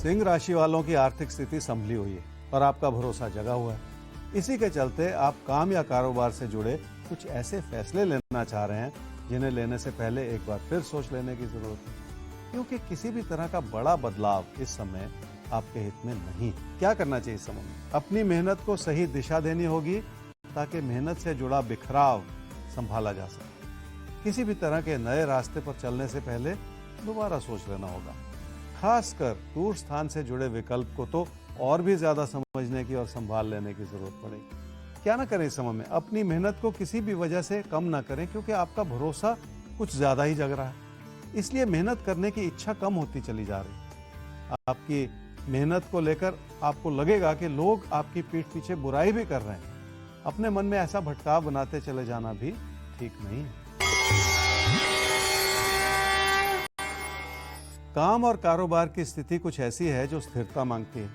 सिंह राशि वालों की आर्थिक स्थिति संभली हुई है और आपका भरोसा जगा हुआ है। इसी के चलते आप काम या कारोबार से जुड़े कुछ ऐसे फैसले लेना चाह रहे हैं जिन्हें लेने से पहले एक बार फिर सोच लेने की जरूरत है, क्योंकि किसी भी तरह का बड़ा बदलाव इस समय आपके हित में नहीं। क्या करना चाहिए इस समय में? अपनी मेहनत को सही दिशा देनी होगी ताकि मेहनत से जुड़ा बिखराव संभाला जा सके। किसी भी तरह के नए रास्ते पर चलने से पहले दोबारा सोच लेना होगा। खासकर दूर स्थान से जुड़े विकल्प को तो और भी ज्यादा समझने की और संभाल लेने की जरूरत पड़ेगी। क्या ना करें इस समय में? अपनी मेहनत को किसी भी वजह से कम ना करें, क्योंकि आपका भरोसा कुछ ज्यादा ही जग रहा है। इसलिए मेहनत करने की इच्छा कम होती चली जा रही है। आपकी मेहनत को लेकर आपको लगेगा कि लोग आपकी पीठ पीछे बुराई भी कर रहे हैं। अपने मन में ऐसा भटकाव बनाते चले जाना भी ठीक नहीं है। काम और कारोबार की स्थिति कुछ ऐसी है जो स्थिरता मांगती है।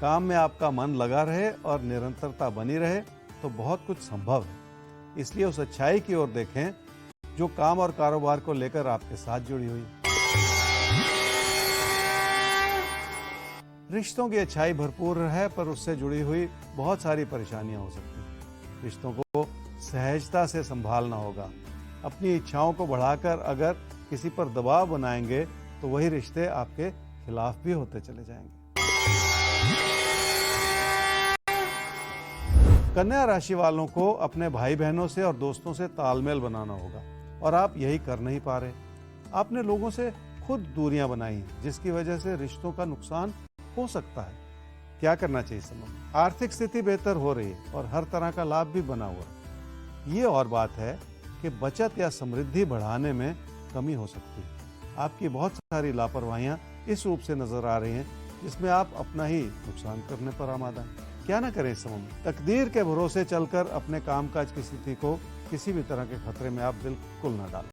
काम में आपका मन लगा रहे और निरंतरता बनी रहे तो बहुत कुछ संभव है। इसलिए उस अच्छाई की ओर देखें जो काम और कारोबार को लेकर आपके साथ जुड़ी हुई। रिश्तों की अच्छाई भरपूर है, पर उससे जुड़ी हुई बहुत सारी परेशानियां हो सकती हैं। रिश्तों को सहजता से संभालना होगा। अपनी इच्छाओं को बढ़ाकर अगर किसी पर दबाव बनाएंगे तो वही रिश्ते आपके खिलाफ भी होते चले जाएंगे। कन्या राशि वालों को अपने भाई बहनों से और दोस्तों से तालमेल बनाना होगा और आप यही कर नहीं पा रहे। आपने लोगों से खुद दूरियां बनाई हैं, जिसकी वजह से रिश्तों का नुकसान हो सकता है। क्या करना चाहिए इस समय? आर्थिक स्थिति बेहतर हो रही है और हर तरह का लाभ भी बना हुआ है। ये और बात है कि बचत या समृद्धि बढ़ाने में कमी हो सकती है। आपकी बहुत सारी लापरवाहियां इस रूप से नजर आ रही हैं जिसमें आप अपना ही नुकसान करने पर आमादा हैं। क्या ना करें इस समय में? तकदीर के भरोसे चलकर अपने कामकाज की स्थिति को किसी भी तरह के खतरे में आप बिल्कुल न डालें।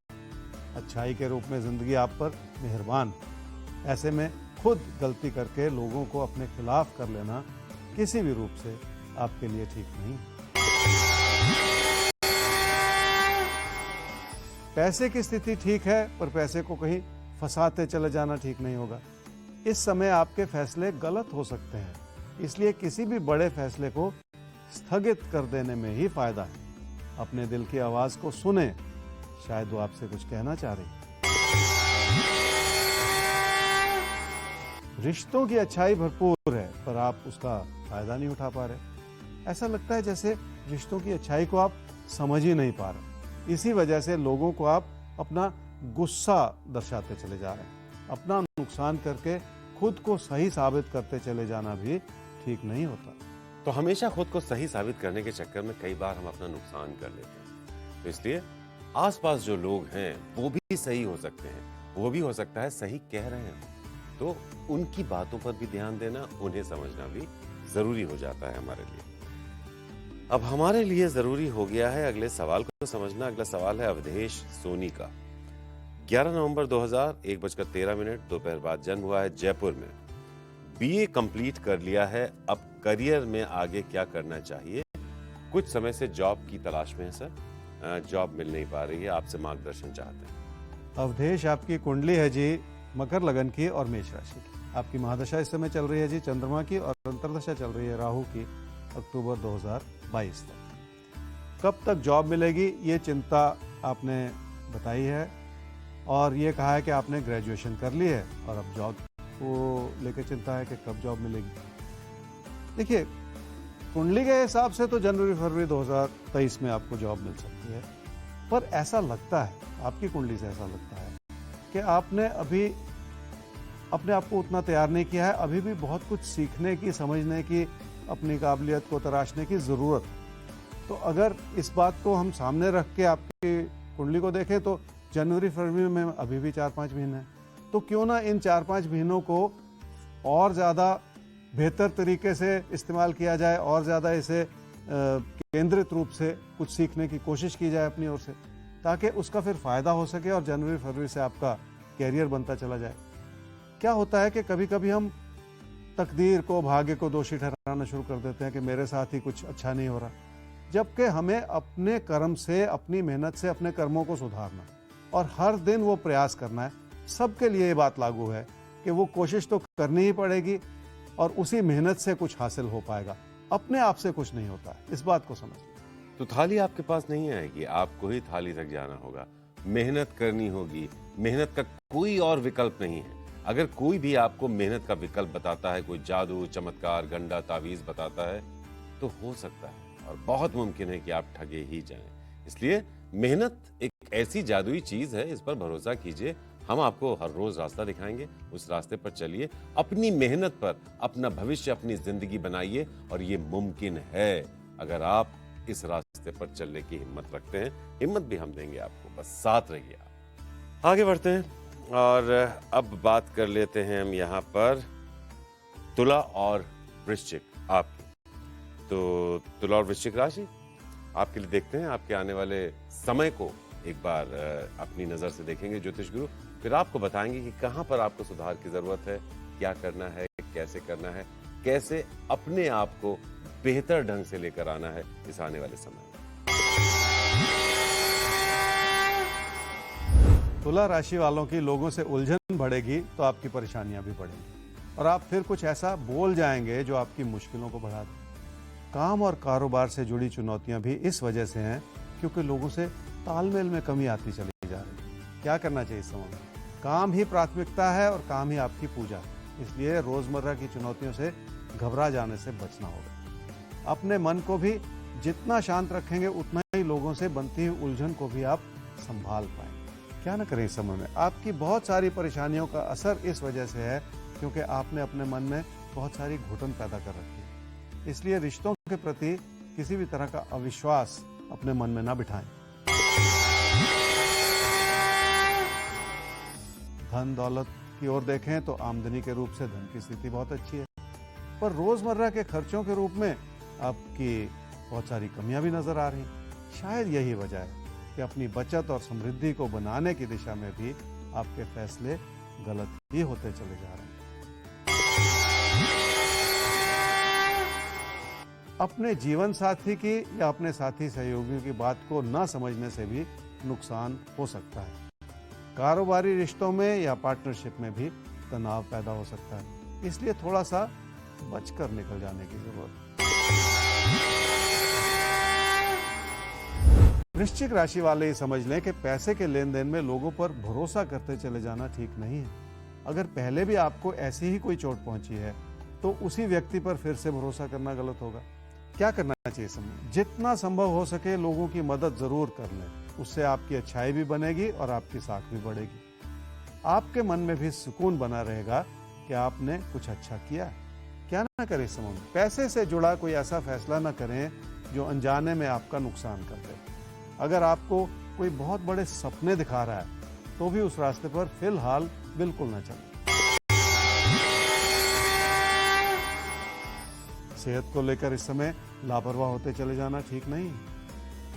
अच्छाई के रूप में जिंदगी आप पर मेहरबान है। ऐसे में खुद गलती करके लोगों को अपने खिलाफ कर लेना किसी भी रूप से आपके लिए ठीक नहीं। पैसे की स्थिति ठीक है, पर पैसे को कहीं फंसाते चले जाना ठीक नहीं होगा। इस समय आपके फैसले गलत हो सकते हैं, इसलिए किसी भी बड़े फैसले को स्थगित कर देने में ही फायदा है। अपने दिल की आवाज को सुने, शायद वो आपसे कुछ कहना चाह रही है। रिश्तों की अच्छाई भरपूर है, पर आप उसका फायदा नहीं उठा पा रहे। ऐसा लगता है जैसे रिश्तों की अच्छाई को आप समझ ही नहीं पा रहे। इसी वजह से लोगों को आप अपना गुस्सा दर्शाते चले जा रहे हैं। अपना नुकसान करके खुद को सही साबित करते चले जाना भी ठीक नहीं होता। तो हमेशा खुद को सही साबित करने के चक्कर में कई बार हम अपना नुकसान कर लेते हैं। तो इसलिए आसपास जो लोग हैं वो भी सही हो सकते हैं, वो भी हो सकता है सही कह रहे हैं। तो उनकी बातों पर भी ध्यान देना, उन्हें समझना भी जरूरी हो जाता है हमारे लिए। अब हमारे लिए जरूरी हो गया है अगले सवाल को समझना। अगला सवाल है अवधेश सोनी का। 11 नवंबर 2000 1:13 दोपहर बाद जन्म हुआ है जयपुर में। बीए कंप्लीट कर लिया है। अब करियर में आगे क्या करना चाहिए? कुछ समय से जॉब की तलाश में है सर, जॉब मिल नहीं पा रही है, आपसे मार्गदर्शन चाहते हैं। अवधेश, आपकी कुंडली है जी मकर लगन की और मेष राशि की। आपकी महादशा इस समय चल रही है जी चंद्रमा की, और अंतर्दशा चल रही है राहु की अक्टूबर 2022 तक। कब तक जॉब मिलेगी ये चिंता आपने बताई है, और ये कहा है कि आपने ग्रेजुएशन कर ली है और अब जॉब को लेकर चिंता है कि कब जॉब मिलेगी। देखिए, कुंडली के हिसाब से तो जनवरी-फरवरी 2023 में आपको जॉब मिल सकती है, पर ऐसा लगता है, आपकी कुंडली से ऐसा लगता है कि आपने अभी अपने आप को उतना तैयार नहीं किया है। अभी भी बहुत कुछ सीखने की, समझने की, अपनी काबिलियत को तराशने की जरूरत है। तो अगर इस बात को हम सामने रख के आपकी कुंडली को देखें तो जनवरी-फरवरी में अभी भी 4-5 महीने हैं। तो क्यों ना इन 4-5 महीनों को और ज़्यादा बेहतर तरीके से इस्तेमाल किया जाए, और ज़्यादा इसे केंद्रित रूप से कुछ सीखने की कोशिश की जाए अपनी ओर से, ताकि उसका फिर फ़ायदा हो सके और जनवरी-फरवरी से आपका कैरियर बनता चला जाए। क्या होता है कि कभी कभी हम तकदीर को, भाग्य को दोषी ठहराना शुरू कर देते हैं कि मेरे साथ ही कुछ अच्छा नहीं हो रहा, जबकि हमें अपने कर्म से, अपनी मेहनत से अपने कर्मों को सुधारना और हर दिन वो प्रयास करना है। सबके लिए ये बात लागू है कि वो कोशिश तो करनी ही पड़ेगी और उसी मेहनत से कुछ हासिल हो पाएगा। अपने आप से कुछ नहीं होता है, इस बात को समझ। तो थाली आपके पास नहीं आएगी, आपको ही थाली तक जाना होगा, मेहनत करनी होगी। मेहनत का कोई और विकल्प नहीं है। अगर कोई भी आपको मेहनत का विकल्प बताता है, कोई जादू, चमत्कार, गंडा, तावीज बताता है, तो हो सकता है और बहुत मुमकिन है कि आप ठगे ही जाएं। इसलिए मेहनत एक ऐसी जादुई चीज है, इस पर भरोसा कीजिए। हम आपको हर रोज रास्ता दिखाएंगे, उस रास्ते पर चलिए, अपनी मेहनत पर अपना भविष्य, अपनी जिंदगी बनाइए और ये मुमकिन है अगर आप इस रास्ते पर चलने की हिम्मत रखते हैं। हिम्मत भी हम देंगे आपको, बस साथ रहिए आप। आगे बढ़ते हैं और अब बात कर लेते हैं हम यहाँ पर तुला और वृश्चिक आपकी। तो तुला और वृश्चिक राशि आपके लिए देखते हैं, आपके आने वाले समय को एक बार अपनी नजर से देखेंगे ज्योतिष गुरु, फिर आपको बताएंगे कि कहां पर आपको सुधार की जरूरत है, क्या करना है, कैसे करना है, कैसे अपने आप को बेहतर ढंग से लेकर आना है इस आने वाले समय में। तुला राशि वालों की लोगों से उलझन बढ़ेगी तो आपकी परेशानियां भी बढ़ेंगी और आप फिर कुछ ऐसा बोल जाएंगे जो आपकी मुश्किलों को बढ़ा दे। काम और कारोबार से जुड़ी चुनौतियां भी इस वजह से हैं क्योंकि लोगों से तालमेल में कमी आती चली जा रही है। क्या करना चाहिए इस समय में? काम ही प्राथमिकता है और काम ही आपकी पूजा है, इसलिए रोजमर्रा की चुनौतियों से घबरा जाने से बचना होगा। अपने मन को भी जितना शांत रखेंगे उतना ही लोगों से बनती हुई उलझन को भी आप संभाल पाएंगे। क्या न करें इस समय में? आपकी बहुत सारी परेशानियों का असर इस वजह से है क्योंकि आपने अपने मन में बहुत सारी घुटन पैदा कर रखी है। इसलिए रिश्तों के प्रति किसी भी तरह का अविश्वास अपने मन में ना बिठाएं। धन दौलत की ओर देखें तो आमदनी के रूप से धन की स्थिति बहुत अच्छी है, पर रोजमर्रा के खर्चों के रूप में आपकी बहुत सारी कमियां भी नजर आ रही हैं। शायद यही वजह है कि अपनी बचत और समृद्धि को बनाने की दिशा में भी आपके फैसले गलत ही होते चले जा रहे हैं। अपने जीवन साथी की या अपने साथी सहयोगियों की बात को न समझने से भी नुकसान हो सकता है। कारोबारी रिश्तों में या पार्टनरशिप में भी तनाव पैदा हो सकता है, इसलिए थोड़ा सा बचकर निकल जाने की जरूरत है। वृश्चिक राशि वाले ये समझ लें कि पैसे के लेन देन में लोगों पर भरोसा करते चले जाना ठीक नहीं है। अगर पहले भी आपको ऐसी ही कोई चोट पहुंची है तो उसी व्यक्ति पर फिर से भरोसा करना गलत होगा। क्या करना चाहिए समय? जितना संभव हो सके लोगों की मदद जरूर कर लें, उससे आपकी अच्छाई भी बनेगी और आपकी साख भी बढ़ेगी। आपके मन में भी सुकून बना रहेगा कि आपने कुछ अच्छा किया। क्या ना करें इस समय में? पैसे से जुड़ा कोई ऐसा फैसला ना करें जो अनजाने में आपका नुकसान कर दे। अगर आपको कोई बहुत बड़े सपने दिखा रहा है तो भी उस रास्ते पर फिलहाल बिल्कुल ना चलें। सेहत को लेकर इस समय लापरवाह होते चले जाना ठीक नहीं है।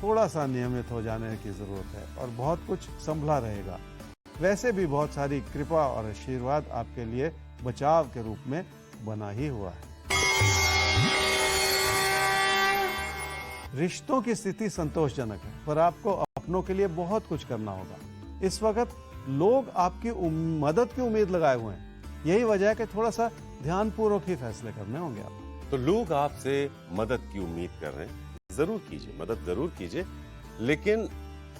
थोड़ा सा नियमित हो जाने की जरूरत है और बहुत कुछ संभला रहेगा। वैसे भी बहुत सारी कृपा और आशीर्वाद आपके लिए बचाव के रूप में बना ही हुआ है। रिश्तों की स्थिति संतोषजनक है, पर आपको अपनों के लिए बहुत कुछ करना होगा। इस वक्त लोग आपकी मदद की उम्मीद लगाए हुए हैं। यही वजह है कि थोड़ा सा ध्यानपूर्वक ही फैसले करने होंगे आपको। तो लोग आपसे मदद की उम्मीद कर रहे हैं, जरूर कीजिए, मदद जरूर कीजिए, लेकिन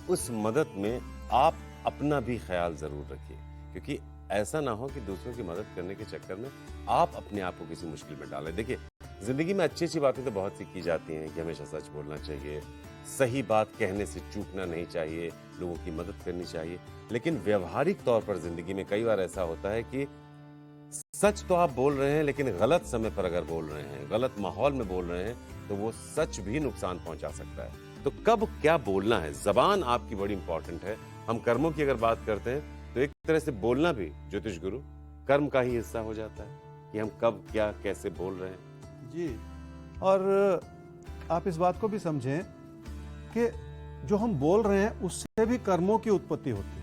उस मदद में आप अपना भी ख्याल जरूर रखिए, क्योंकि ऐसा ना हो कि दूसरों की मदद करने के चक्कर में आप अपने आप को किसी मुश्किल में डालें। देखिए, जिंदगी में अच्छी अच्छी बातें तो बहुत सी की जाती हैं कि हमेशा सच बोलना चाहिए, सही बात कहने से चूकना नहीं चाहिए, लोगों की मदद करनी चाहिए, लेकिन व्यवहारिक तौर पर जिंदगी में कई बार ऐसा होता है कि सच तो आप बोल रहे हैं, लेकिन गलत समय पर अगर बोल रहे हैं, गलत माहौल में बोल रहे हैं, तो वो सच भी नुकसान पहुंचा सकता है। तो कब क्या बोलना है, जबान आपकी बड़ी इंपॉर्टेंट है। हम कर्मों की अगर बात करते हैं तो एक तरह से बोलना भी, ज्योतिष गुरु, कर्म का ही हिस्सा हो जाता है कि हम कब क्या कैसे बोल रहे हैं। जी, और आप इस बात को भी समझें कि जो हम बोल रहे हैं उससे भी कर्मों की उत्पत्ति होती है।